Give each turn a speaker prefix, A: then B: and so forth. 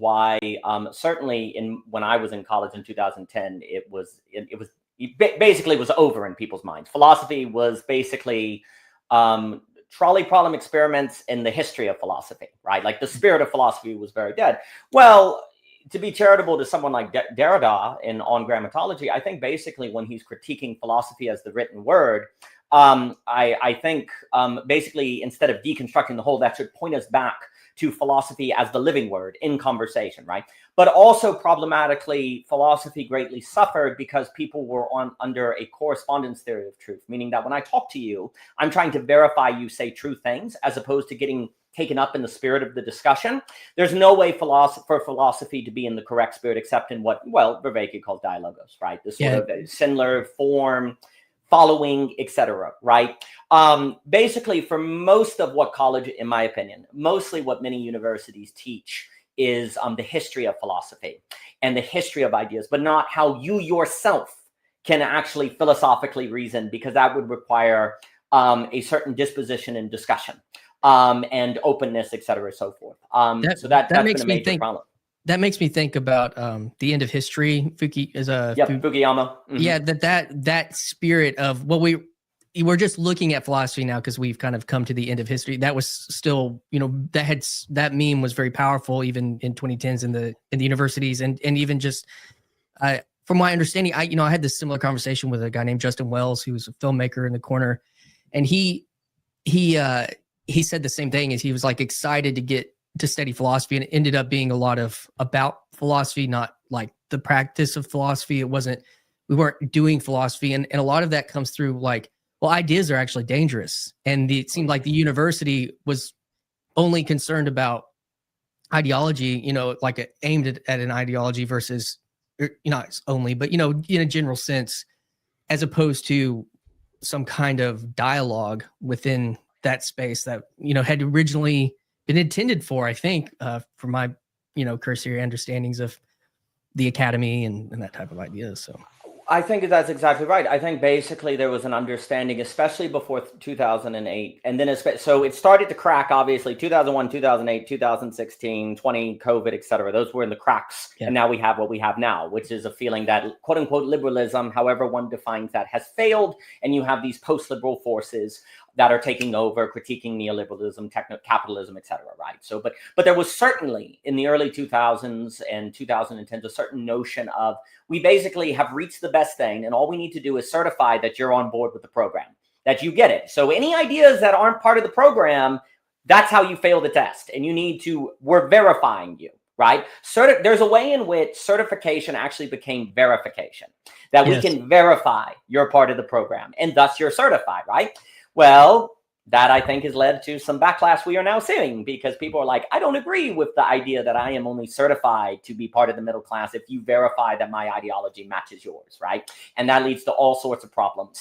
A: why certainly when I was in college in 2010, basically was over in people's minds. Philosophy was basically trolley problem experiments in the history of philosophy, right? Like the spirit of philosophy was very dead. Well, to be charitable to someone like Derrida on grammatology, I think basically when he's critiquing philosophy as the written word, I think basically instead of deconstructing the whole, that should point us back to philosophy as the living word in conversation, right? But also problematically, philosophy greatly suffered because people were under a correspondence theory of truth, meaning that when I talk to you, I'm trying to verify you say true things as opposed to getting taken up in the spirit of the discussion. There's no way for philosophy to be in the correct spirit except in what, well, Vervaeke calls dialogos, right? This sort of similar form, following, etc., right? Basically, for most of what college, in my opinion, mostly what many universities teach is the history of philosophy and the history of ideas, but not how you yourself can actually philosophically reason, because that would require a certain disposition and discussion and openness, etc., so forth. So that's been a major problem.
B: That makes me think about the end of history. Fukuyama.
A: Mm-hmm.
B: Yeah, that spirit of what we're just looking at philosophy now because we've kind of come to the end of history. That was still, that meme was very powerful even in 2010s in the universities and even just from my understanding, I had this similar conversation with a guy named Justin Wells, who's a filmmaker in the corner, and he said the same thing. As he was like excited to study philosophy, and it ended up being a lot of about philosophy, not like the practice of philosophy. We weren't doing philosophy. And a lot of that comes through like, well, ideas are actually dangerous. And it seemed like the university was only concerned about ideology, like aimed at an ideology versus, not only, but, in a general sense, as opposed to some kind of dialogue within that space that, had originally been intended for, I think, for my, cursory understandings of the academy and that type of ideas. So
A: I think that's exactly right. I think basically there was an understanding, especially before 2008. And then so it started to crack, obviously, 2001, 2008, 2016, 20, COVID, et cetera. Those were in the cracks. Yeah. And now we have what we have now, which is a feeling that, quote unquote, liberalism, however one defines that, has failed. And you have these post-liberal forces that are taking over, critiquing neoliberalism, capitalism, et cetera, right? So, but there was certainly in the early 2000s and 2010s a certain notion of, we basically have reached the best thing, and all we need to do is certify that you're on board with the program, that you get it. So any ideas that aren't part of the program, that's how you fail the test, and we're verifying you, right? There's a way in which certification actually became verification, that we can verify you're part of the program, and thus you're certified, right? Well, that I think has led to some backlash we are now seeing, because people are like, I don't agree with the idea that I am only certified to be part of the middle class if you verify that my ideology matches yours, right? And that leads to all sorts of problems.